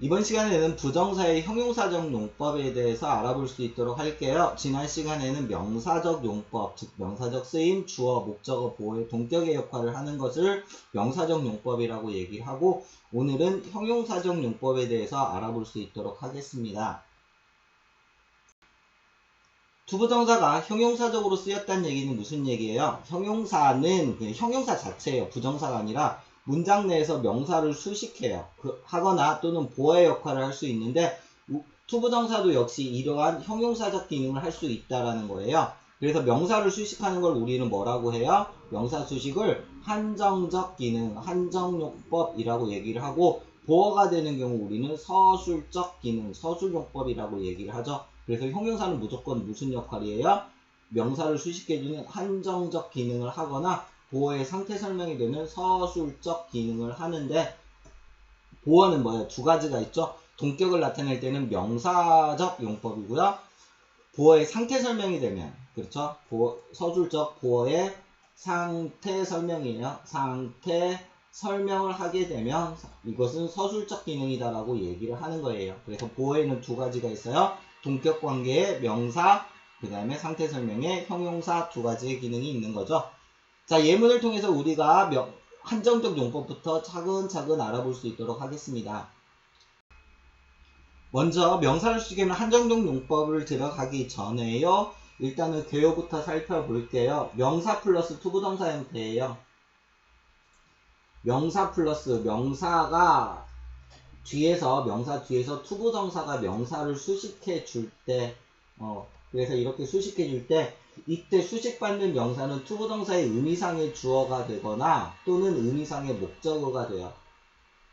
이번 시간에는 부정사의 형용사적 용법에 대해서 알아볼 수 있도록 할게요. 지난 시간에는 명사적 용법, 즉 명사적 쓰임, 주어, 목적어, 보어의 동격의 역할을 하는 것을 명사적 용법이라고 얘기를 하고, 오늘은 형용사적 용법에 대해서 알아볼 수 있도록 하겠습니다. 투부정사가 형용사적으로 쓰였다는 얘기는 무슨 얘기예요? 형용사는 그냥 형용사 자체예요. 부정사가 아니라 문장 내에서 명사를 수식해요. 하거나 또는 보호의 역할을 할 수 있는데, 투부정사도 역시 이러한 형용사적 기능을 할 수 있다라는 거예요. 그래서 명사를 수식하는 걸 우리는 뭐라고 해요? 명사 수식을 한정적 기능, 한정용법이라고 얘기를 하고, 보어가 되는 경우 우리는 서술적 기능, 서술용법이라고 얘기를 하죠. 그래서 형용사는 무조건 무슨 역할이에요? 명사를 수식해주는 한정적 기능을 하거나 보어의 상태 설명이 되는 서술적 기능을 하는데, 보어는 뭐예요? 두 가지가 있죠. 동격을 나타낼 때는 명사적 용법이고요. 보어의 상태 설명이 되면, 그렇죠? 서술적 보어의 상태 설명이에요. 상태 설명을 하게 되면 이것은 서술적 기능이다라고 얘기를 하는 거예요. 그래서 보어에는 두 가지가 있어요. 동격 관계의 명사, 그 다음에 상태 설명의 형용사 두 가지의 기능이 있는 거죠. 자, 예문을 통해서 우리가 한정적 용법부터 차근차근 알아볼 수 있도록 하겠습니다. 먼저 명사를 수식하는 한정적 용법을 들어가기 전에요, 일단은 개요부터 살펴볼게요. 명사 플러스 투부정사 형태예요. 명사 플러스 명사 뒤에서 투부정사가 명사를 수식해 줄 때, 그래서 이렇게 수식해 줄 때, 이때 수식받는 명사는 투부정사의 의미상의 주어가 되거나 또는 의미상의 목적어가 돼요.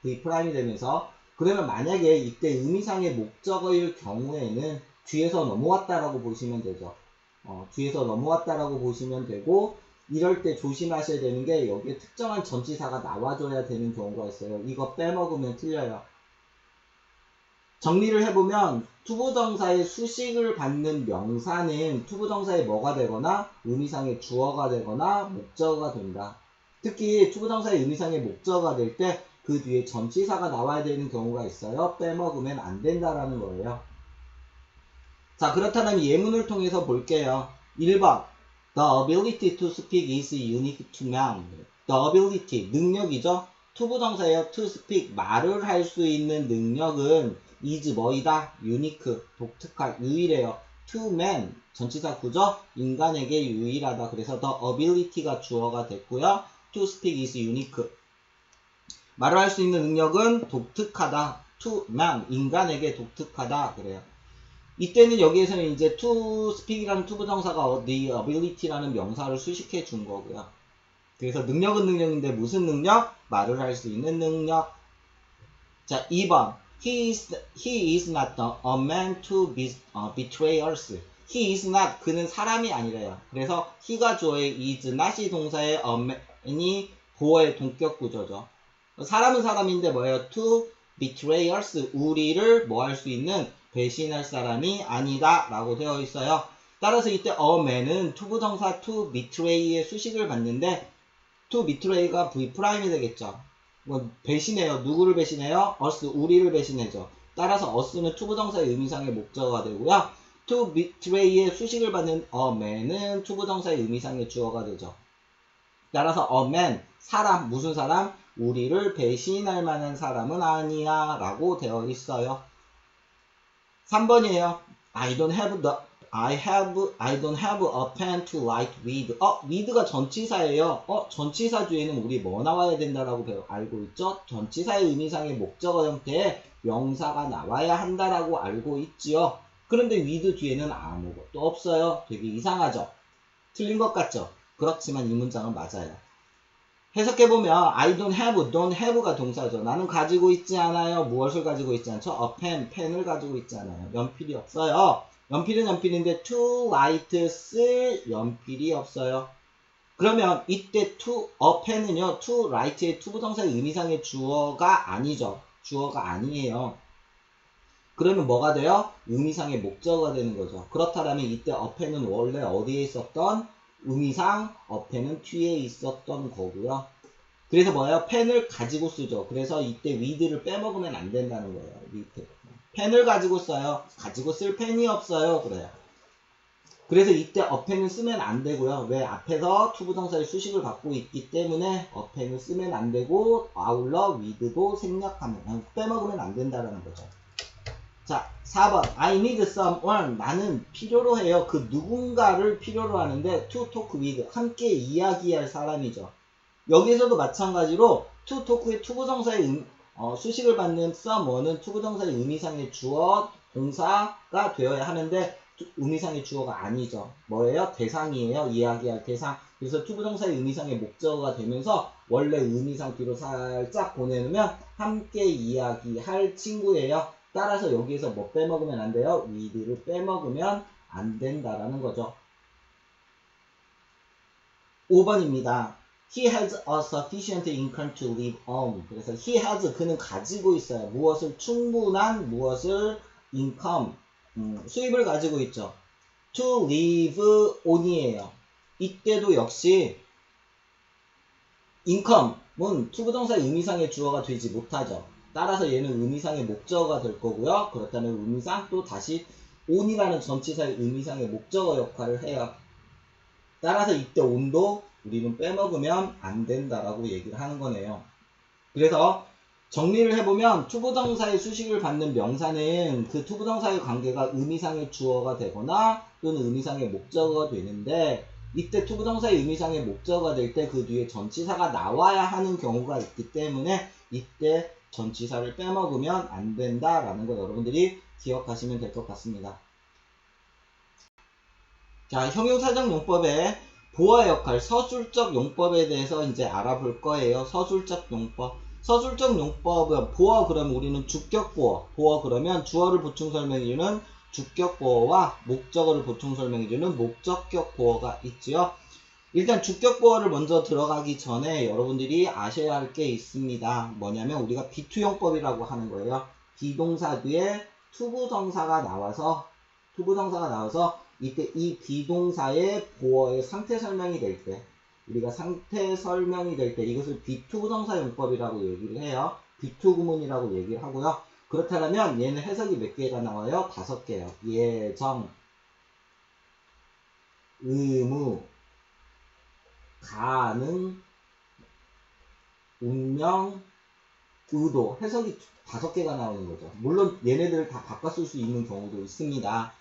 V'이 되면서, 그러면 만약에 이때 의미상의 목적어일 경우에는 뒤에서 넘어왔다라고 보시면 되죠. 뒤에서 넘어왔다라고 보시면 되고, 이럴 때 조심하셔야 되는 게 여기에 특정한 전치사가 나와줘야 되는 경우가 있어요. 이거 빼먹으면 틀려요. 정리를 해보면 투부정사의 수식을 받는 명사는 투부정사의 뭐가 되거나 의미상의 주어가 되거나 목적어가 된다. 특히 투부정사의 의미상의 목적어가 될 때 그 뒤에 전치사가 나와야 되는 경우가 있어요. 빼먹으면 안 된다라는 거예요. 자, 그렇다면 예문을 통해서 볼게요. 1번 The ability to speak is unique to man. The ability, 능력이죠. 투부정사예요. To speak, 말을 할 수 있는 능력은 is 뭐이다? unique, 독특한, 유일해요. To man, 전치사 구조, 인간에게 유일하다. 그래서 the ability가 주어가 됐고요. To speak is unique. 말을 할 수 있는 능력은 독특하다. To man, 인간에게 독특하다. 그래요. 이때는 여기에서는 이제 to speak이라는 투부정사가 the ability라는 명사를 수식해 준 거고요. 그래서 능력은 능력인데 무슨 능력? 말을 할 수 있는 능력. 자, 2번. He is not a man to betray us. He is not, 그는 사람이 아니래요. 그래서 he가 주어의 is not이 동사의 a man이 보어의 동격 구조죠. 사람은 사람인데 뭐예요? To betray us, 우리를 뭐 할 수 있는, 배신할 사람이 아니다 라고 되어 있어요. 따라서 이때 a man은 투부정사 to betray의 수식을 받는데 to betray가 V'이 되겠죠. 뭐 배신해요. 누구를 배신해요? us, 우리를 배신해죠. 따라서 us는 투부정사의 의미상의 목적어가 되고요. to betray의 수식을 받는 a man은 투부정사의 의미상의 주어가 되죠. 따라서 a man, 사람, 무슨 사람? 우리를 배신할 만한 사람은 아니야 라고 되어 있어요. 3번이에요. I don't have a pen to write with. with가 전치사예요. 전치사 뒤에는 우리 뭐 나와야 된다라고 알고 있죠? 전치사의 의미상의 목적어 형태의 명사가 나와야 한다라고 알고 있지요. 그런데 with 뒤에는 아무것도 없어요. 되게 이상하죠? 틀린 것 같죠? 그렇지만 이 문장은 맞아요. 해석해보면 I don't have가 동사죠. 나는 가지고 있지 않아요. 무엇을 가지고 있지 않죠? a pen, 펜을 가지고 있지 않아요. 연필이 없어요. 연필은 연필인데 to write, 쓸 연필이 없어요. 그러면 이때 to, a pen은요, to write의 투부정사의 의미상의 주어가 아니죠. 주어가 아니에요. 그러면 뭐가 돼요? 의미상의 목적어가 되는 거죠. 그렇다면 이때 a pen은 원래 어디에 있었던? 의미상 a pen은 뒤에 있었던 거고요. 그래서 뭐예요? 펜을 가지고 쓰죠. 그래서 이때 with를 빼먹으면 안 된다는 거예요. with. 펜을 가지고 써요. 가지고 쓸 펜이 없어요. 그래요. 그래서 이때 어펜을 쓰면 안 되고요. 왜? 앞에서 투부정사의 수식을 받고 있기 때문에 어펜을 쓰면 안 되고 아울러 with도 생략하면 빼먹으면 안 된다는 거죠. 자, 4번. I need someone. 나는 필요로 해요. 그 누군가를 필요로 하는데 to talk with. 함께 이야기할 사람이죠. 여기에서도 마찬가지로 to talk의 투부정사의 수식을 받는 someone은 투부정사의 의미상의 주어, 동사가 되어야 하는데 의미상의 주어가 아니죠. 뭐예요? 대상이에요. 이야기할 대상. 그래서 투부정사의 의미상의 목적어가 되면서 원래 의미상 뒤로 살짝 보내놓으면 함께 이야기할 친구예요. 따라서 여기에서 뭐 빼먹으면 안 돼요? with를 빼먹으면 안 된다라는 거죠. 5번입니다. He has a sufficient income to live on. 그래서 he has, 그는 가지고 있어요. 무엇을? 충분한 무엇을? income, 수입을 가지고 있죠. to live on이에요. 이때도 역시 income은 투부정사의 의미상의 주어가 되지 못하죠. 따라서 얘는 의미상의 목적어가 될 거고요. 그렇다면 의미상 또 다시 on이라는 전치사의 의미상의 목적어 역할을 해요. 따라서 이때 on도 우리는 빼먹으면 안 된다라고 얘기를 하는 거네요. 그래서 정리를 해보면 투부정사의 수식을 받는 명사는 그 투부정사의 관계가 의미상의 주어가 되거나 또는 의미상의 목적어가 되는데 이때 투부정사의 의미상의 목적어가 될 때 그 뒤에 전치사가 나와야 하는 경우가 있기 때문에 이때 전치사를 빼먹으면 안 된다라는 거 여러분들이 기억하시면 될 것 같습니다. 자, 형용사적 용법의 보어 역할, 서술적 용법에 대해서 이제 알아볼 거예요. 서술적 용법. 서술적 용법은 보어 그러면 우리는 주격 보어. 보어 그러면 주어를 보충 설명해주는 주격 보어와 목적어를 보충 설명해주는 목적격 보어가 있지요. 일단 주격 보어를 먼저 들어가기 전에 여러분들이 아셔야 할 게 있습니다. 뭐냐면 우리가 비투용법이라고 하는 거예요. 비동사 뒤에 투부정사가 나와서 이때 이 비동사의 보어의 상태 설명이 될 때, 우리가 상태 설명이 될 때 이것을 비투부정사 용법이라고 얘기를 해요. 비투구문이라고 얘기를 하고요. 그렇다면 얘는 해석이 몇 개가 나와요? 5개요. 예정, 의무, 가능, 운명, 의도. 해석이 5개가 나오는 거죠. 물론 얘네들을 다 바꿔 쓸 수 있는 경우도 있습니다.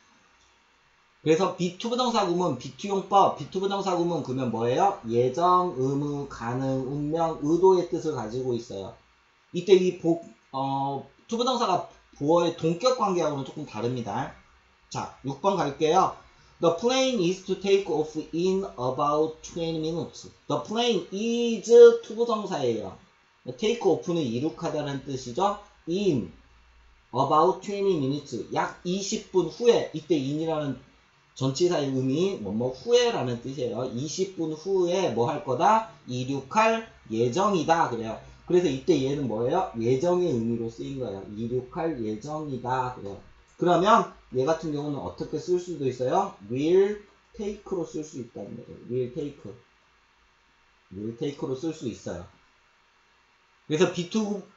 그래서 비투부정사구문, 비투용법, 비투부정사구문 그러면 뭐예요? 예정, 의무, 가능, 운명, 의도의 뜻을 가지고 있어요. 이때 이 투부정사가 보어의 동격 관계하고는 조금 다릅니다. 자, 6번 갈게요. The plane is to take off in about 20 minutes. The plane is 투부정사예요. take off는 이룩하다는 뜻이죠. in about 20 minutes. 약 20분 후에, 이때 in이라는 전치사의 의미 뭐뭐 후에라는 뜻이에요. 20분 후에 뭐 할 거다? 이륙할 예정이다. 그래요. 그래서 이때 얘는 뭐예요? 예정의 의미로 쓰인 거예요. 이륙할 예정이다. 그래요. 그러면 얘 같은 경우는 어떻게 쓸 수도 있어요? will take로 쓸 수 있다는 거죠. will take로 쓸 수 있어요. 그래서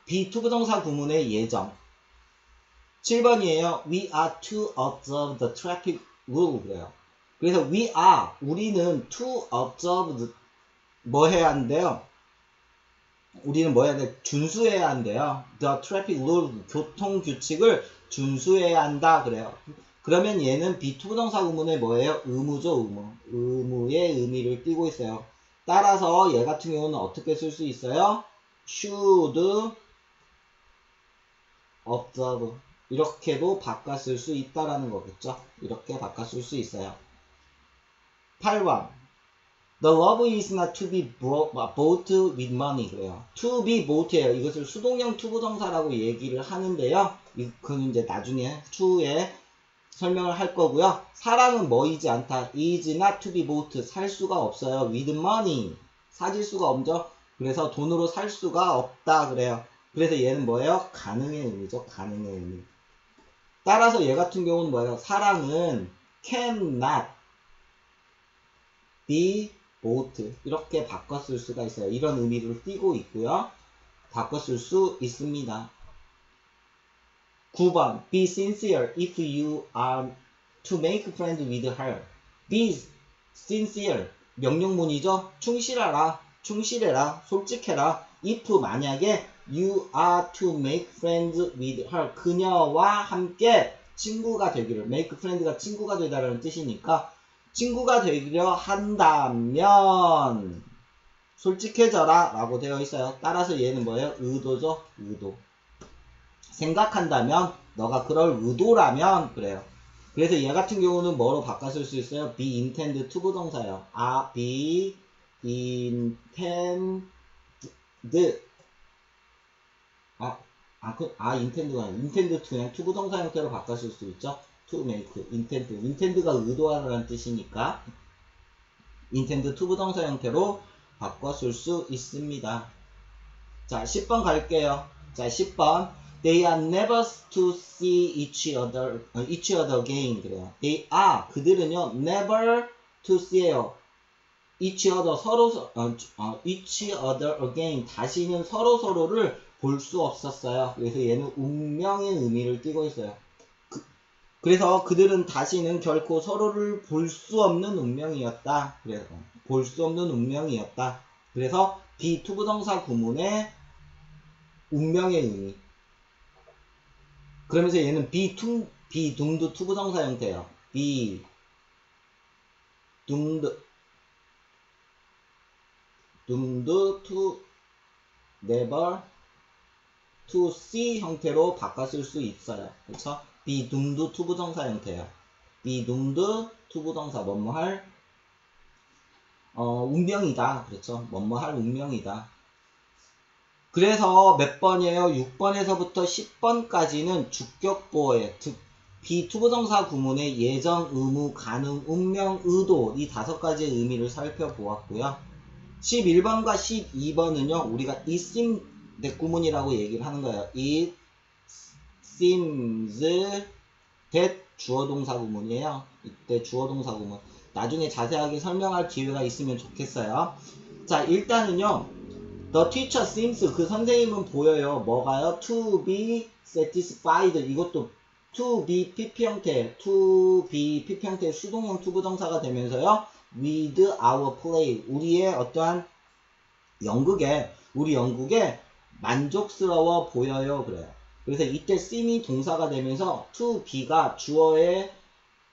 비투부정사 구문의 예정. 7번이에요. We are to observe the traffic rule. 그래요. 그래서 우리는 to observe 뭐 해야 한대요? 우리는 뭐 해야 돼? 준수해야 한대요. The traffic rule, 교통 규칙을 준수해야 한다. 그래요. 그러면 얘는 비투부정사 구문의 뭐예요? 의무죠, 의무. 의무의 의미를 띠고 있어요. 따라서 얘 같은 경우는 어떻게 쓸 수 있어요? should observe. 이렇게도 바꿔 쓸 수 있다라는 거겠죠. 이렇게 바꿔 쓸 수 있어요. 8번. The love is not to be bought with money. 그래요. to be bought예요. 이것을 수동형 투부정사라고 얘기를 하는데요. 그건 이제 나중에 추후에 설명을 할 거고요. 사랑은 뭐이지 않다. is not to be bought. 살 수가 없어요. with money. 사질 수가 없죠. 그래서 돈으로 살 수가 없다. 그래요. 그래서 얘는 뭐예요? 가능의 의미죠. 가능의 의미. 따라서 얘 같은 경우는 뭐예요? 사랑은 cannot be boat 이렇게 바꿨을 수가 있어요. 이런 의미를 띠고 있고요. 바꿨을 수 있습니다. 9번 Be sincere if you are to make friends with her. Be sincere 명령문이죠. 충실하라, 충실해라, 솔직해라. if 만약에 you are to make friends with her 그녀와 함께 친구가 되기를 make friend가 친구가 되다라는 뜻이니까 친구가 되기려 한다면 솔직해져라 라고 되어 있어요. 따라서 얘는 뭐예요? 의도죠. 의도. 생각한다면 너가 그럴 의도라면 그래요. 그래서 얘 같은 경우는 뭐로 바꿨을 수 있어요? be intend to 부동사예요. be intend intend가 아니라 intend to 그냥 to 부동사 형태로 바꿨을 수 있죠. to make intend가 의도하라는 뜻이니까 intend to 부동사 형태로 바꿨을 수 있습니다. 자, 10번 갈게요. 자, 10번 They are never to see each other again. 그래요. They are 그들은요 never to see요. each other each other again 다시는 서로를 볼 수 없었어요. 그래서 얘는 운명의 의미를 띠고 있어요. 그래서 그들은 다시는 결코 서로를 볼 수 없는 운명이었다. 그래서 볼 수 없는 운명이었다. 그래서 be to 부동사 구문의 운명의 의미. 그러면서 얘는 be doomed to 부동사 형태예요. be doomed to never to see 형태로 바꿨을 수 있어요. 그렇죠? be doomed to 부동사 형태예요. be doomed to 부동사 뭐뭐할 운명이다. 그렇죠? 뭐뭐할 운명이다. 그래서 몇 번이에요? 6번에서부터 10번까지는 주격보어에 be to 부동사 구문의 예정, 의무, 가능, 운명, 의도 이 5가지의 의미를 살펴보았고요. 11번과 12번은요. 우리가 it seems 구문이라고 얘기를 하는 거예요. it seems that 주어동사 구문이에요. 이때 주어동사 구문. 나중에 자세하게 설명할 기회가 있으면 좋겠어요. 자, 일단은요. The teacher seems 그 선생님은 보여요. 뭐가요? To be satisfied 이것도 to be PP 형태 to be PP 형태의 수동형 투부정사가 되면서요. with our play 우리의 어떠한 우리 연극에 만족스러워 보여요. 그래요. 그래서 이때 seem이 동사가 되면서 to be가 주어의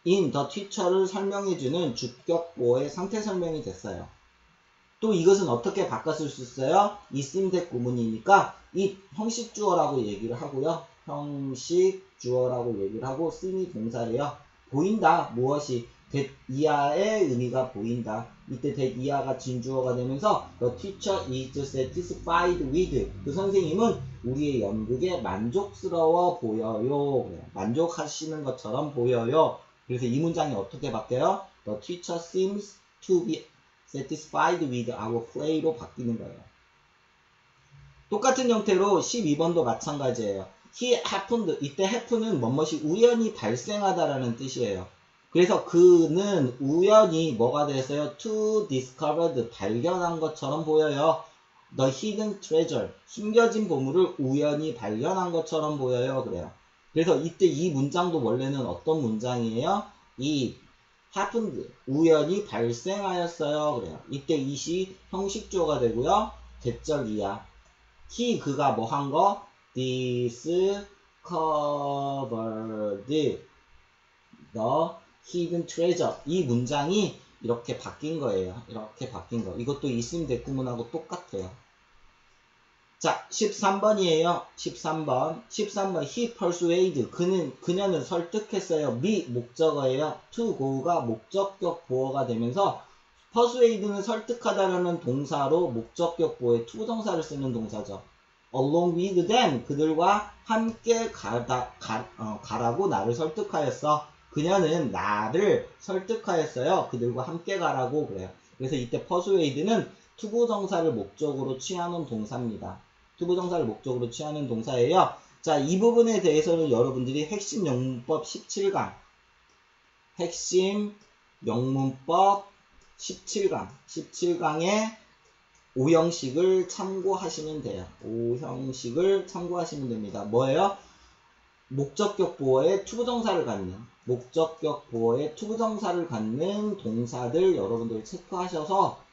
in the teacher를 설명해주는 주격보의 상태 설명이 됐어요. 또 이것은 어떻게 바꿨을 수 있어요? 이 seems의 구문이니까 이 형식 주어라고 얘기를 하고요. 형식 주어라고 얘기를 하고 seem이 동사래요. 보인다. 무엇이? that 이하의 의미가 보인다. 이때 that 이하가 진주어가 되면서 the teacher is satisfied with 그 선생님은 우리의 연극에 만족스러워 보여요. 만족하시는 것처럼 보여요. 그래서 이 문장이 어떻게 바뀌어요? The teacher seems to be satisfied with our play로 바뀌는 거예요. 똑같은 형태로 12번도 마찬가지예요. He happened. 이때 happen은 뭐뭇이 우연히 발생하다라는 뜻이에요. 그래서 그는 우연히 뭐가 됐어요? To discovered. 발견한 것처럼 보여요. The hidden treasure. 숨겨진 보물을 우연히 발견한 것처럼 보여요. 그래요. 그래서 이때 이 문장도 원래는 어떤 문장이에요? 이 happened. 우연히 발생하였어요. 그래요. 이때 이시 형식주어가 되고요. 대절 이하. he 그가 뭐 한 거? discovered the hidden treasure. 이 문장이 이렇게 바뀐 거예요. 이렇게 바뀐 거. 이것도 있음 대구문하고 똑같아요. 자, 13번이에요. 13번. he persuade. 그녀는 설득했어요. me 목적어예요. to go가 목적격 보어가 되면서 persuade는 설득하다라는 동사로 목적격 보어에 to 동사를 쓰는 동사죠. along with them. 그들과 함께 가라고 나를 설득하였어. 그녀는 나를 설득하였어요. 그들과 함께 가라고 그래요. 그래서 이때 persuade는 투부정사를 목적으로 취하는 동사입니다. 투부정사를 목적으로 취하는 동사예요. 자, 이 부분에 대해서는 여러분들이 핵심 영문법 17강 핵심 영문법 17강의 5형식을 참고하시면 돼요. 5형식을 참고하시면 됩니다. 뭐예요? 목적격 보어에 투부정사를 갖는 동사들 여러분들 체크하셔서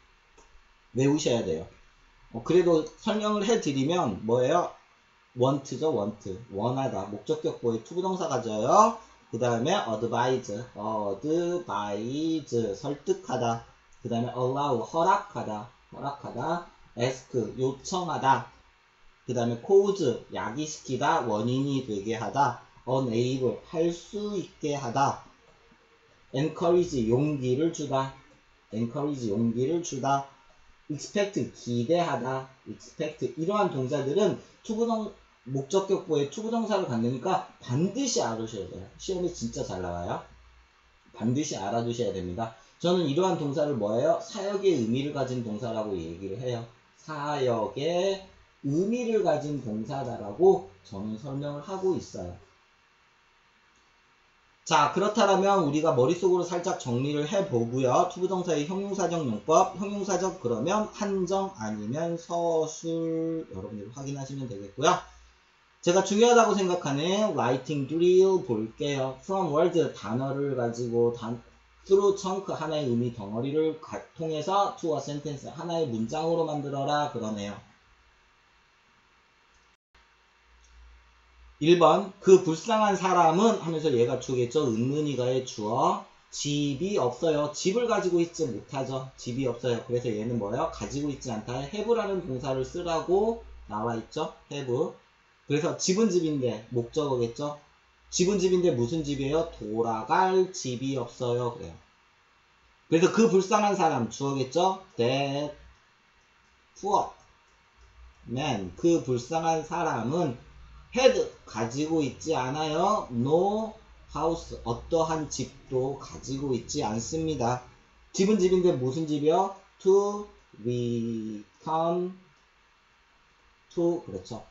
외우셔야 돼요. 그래도 설명을 해드리면 뭐예요? want죠, want. 원하다. 목적격 보어에 투부정사 가져요. 그 다음에 advise, 설득하다. 그 다음에 allow, 허락하다. ask, 요청하다. 그 다음에 cause, 야기시키다, 원인이 되게 하다. enable, 할 수 있게 하다. encourage, 용기를 주다. expect, 기대하다. 이러한 동사들은 목적격 보에 투부정사를 갖으니까 반드시 알아두셔야 돼요. 시험에 진짜 잘 나와요. 반드시 알아두셔야 됩니다. 저는 이러한 동사를 뭐예요? 사역의 의미를 가진 동사라고 얘기를 해요. 사역의 의미를 가진 동사다라고 저는 설명을 하고 있어요. 자, 그렇다면 우리가 머릿속으로 살짝 정리를 해보고요. 투부정사의 형용사적 용법, 형용사적 그러면 한정 아니면 서술 여러분들 확인하시면 되겠고요. 제가 중요하다고 생각하는 writing drill 볼게요. from word 단어를 가지고 through chunk 하나의 의미 덩어리를 통해서 to a sentence 하나의 문장으로 만들어라 그러네요. 1번 그 불쌍한 사람은 하면서 얘가 주겠죠. 은은이가의 주어. 집이 없어요. 집을 가지고 있지 못하죠. 집이 없어요. 그래서 얘는 뭐예요? 가지고 있지 않다. have라는 동사를 쓰라고 나와 있죠. have. 그래서 집은 집인데 목적어겠죠. 집은 집인데 무슨 집이에요? 돌아갈 집이 없어요. 그래요. 그래서 그 불쌍한 사람 주어겠죠. That poor man 그 불쌍한 사람은 had 가지고 있지 않아요. No house 어떠한 집도 가지고 있지 않습니다. 집은 집인데 무슨 집이요? To return to 그렇죠.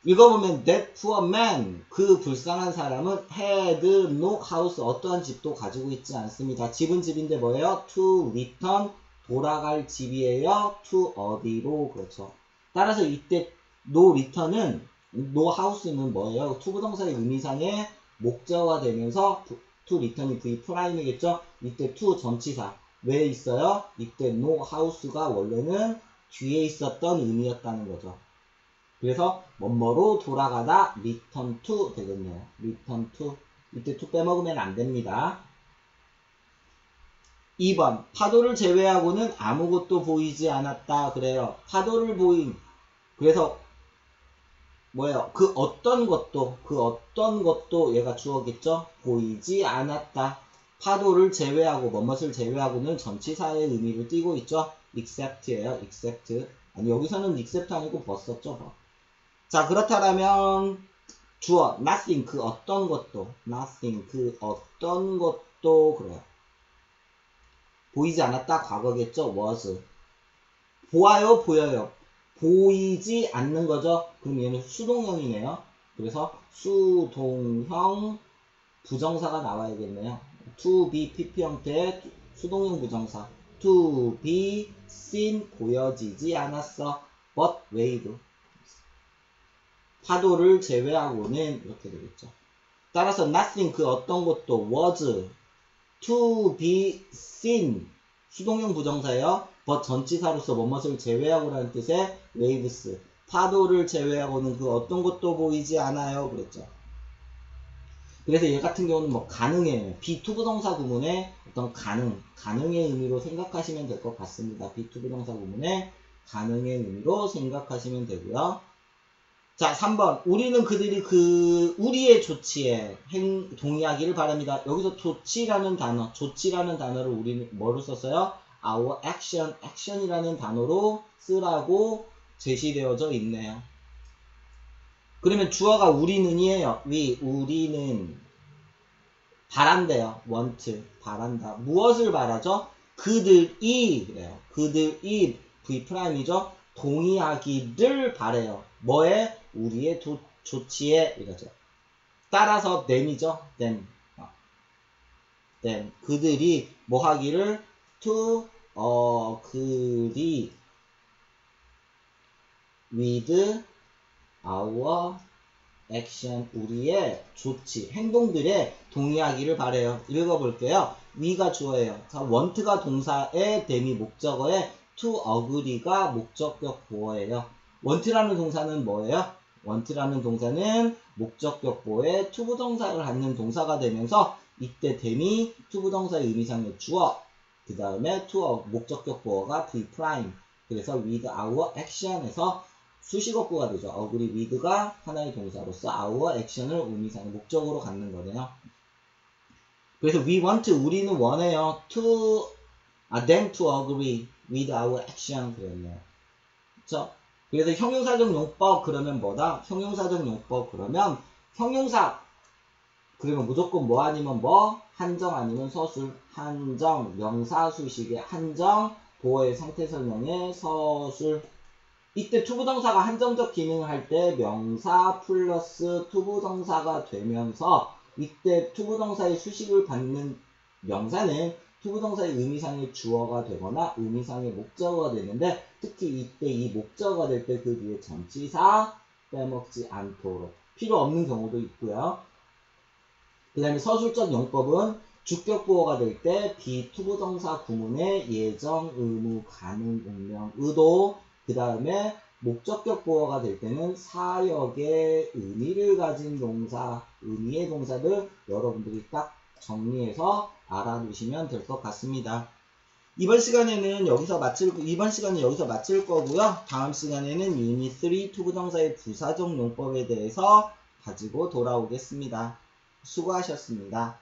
읽어보면 that poor man 그 불쌍한 사람은 had no house 어떠한 집도 가지고 있지 않습니다. 집은 집인데 뭐예요? To return 돌아갈 집이에요. To 어디로 그렇죠. 따라서 이때 no return은 no house는 뭐예요? to 부동사의 의미상의 목적어가 되면서 to return이 V'이겠죠? 이때 to 전치사 왜 있어요? 이때 no house가 원래는 뒤에 있었던 의미였다는 거죠. 그래서 뭐뭐로 돌아가다 return to 되겠네요. return to 이때 to 빼먹으면 안 됩니다. 2번 파도를 제외하고는 아무것도 보이지 않았다 그래요. 파도를 보인 그래서 뭐예요? 그 어떤 것도 얘가 주어겠죠? 보이지 않았다. 파도를 제외하고 뭐뭇을 제외하고는 전치사의 의미를 띠고 있죠? except예요. except 아니 여기서는 except 아니고 벗었죠. 자 그렇다면 주어 nothing 그 어떤 것도 그래요. 보이지 않았다 과거겠죠. was 보아요 보여요. 보이지 않는 거죠. 그럼 얘는 수동형이네요. 그래서 수동형 부정사가 나와야겠네요. to be pp 형태의 수동형 부정사 to be seen 보여지지 않았어. but wave 파도를 제외하고는 이렇게 되겠죠. 따라서 nothing 그 어떤 것도 was to be seen 수동형 부정사예요. but 전치사로서 뭐뭇을 제외하고라는 뜻의 waves 파도를 제외하고는 그 어떤 것도 보이지 않아요. 그랬죠. 그래서 얘 같은 경우는 뭐 가능해요. 비투부정사 구문의 어떤 가능의 의미로 생각하시면 될 것 같습니다. 비투부정사 구문의 가능의 의미로 생각하시면 되고요. 자, 3번. 우리는 그들이 우리의 조치에 동의하기를 바랍니다. 여기서 조치라는 단어를 우리는 뭐로 썼어요? Our action이라는 단어로 쓰라고 제시되어져 있네요. 그러면 주어가 우리는이에요. 우리는 바란대요. want, 바란다. 무엇을 바라죠? 그들이, 그래요. 그들이 V'이죠. 동의하기를 바래요. 뭐에? 우리의 조치에 이거죠. 따라서 them이죠. them. 그들이 뭐 하기를 to agree with our action, 우리의 조치, 행동들에 동의하기를 바래요. 읽어볼게요. we가 주어예요. 자, want가 동사에 them이 목적어에 to agree가 목적격 보어예요. want라는 동사는 뭐예요? want라는 동사는 목적격 보어에 to 부동사를 갖는 동사가 되면서 이때 them이 to 부동사의 의미상의 주어, 그 다음에 to 목적격 보어가 V prime. 그래서 with our action에서 수식어구가 되죠. agree with가 하나의 동사로서 our action을 의미상의 목적으로 갖는 거네요. 그래서 we want, 우리는 원해요. them to agree with our action 그랬네요. 그쵸? 그래서 형용사적 용법 그러면 뭐다? 형용사적 용법 그러면 형용사 그러면 무조건 뭐 아니면 뭐? 한정 아니면 서술. 한정, 명사 수식의 한정, 보어의 상태 설명의 서술. 이때 투부정사가 한정적 기능을 할 때 명사 플러스 투부정사가 되면서 이때 투부정사의 수식을 받는 명사는 투부정사의 의미상의 주어가 되거나 의미상의 목적어가 되는데 특히 이때 이 목적어가 될 때 그 뒤에 전치사 빼먹지 않도록 필요 없는 경우도 있고요. 그 다음에 서술적 용법은 주격보어가 될 때 비투부정사 구문의 예정, 의무, 가능, 운명, 의도 그 다음에 목적격 보어가 될 때는 사역의 의미를 가진 동사, 의미의 동사들 여러분들이 딱 정리해서 알아두시면 될 것 같습니다. 이번 시간은 여기서 마칠 거고요. 다음 시간에는 유닛 3 투부정사의 부사적 용법에 대해서 가지고 돌아오겠습니다. 수고하셨습니다.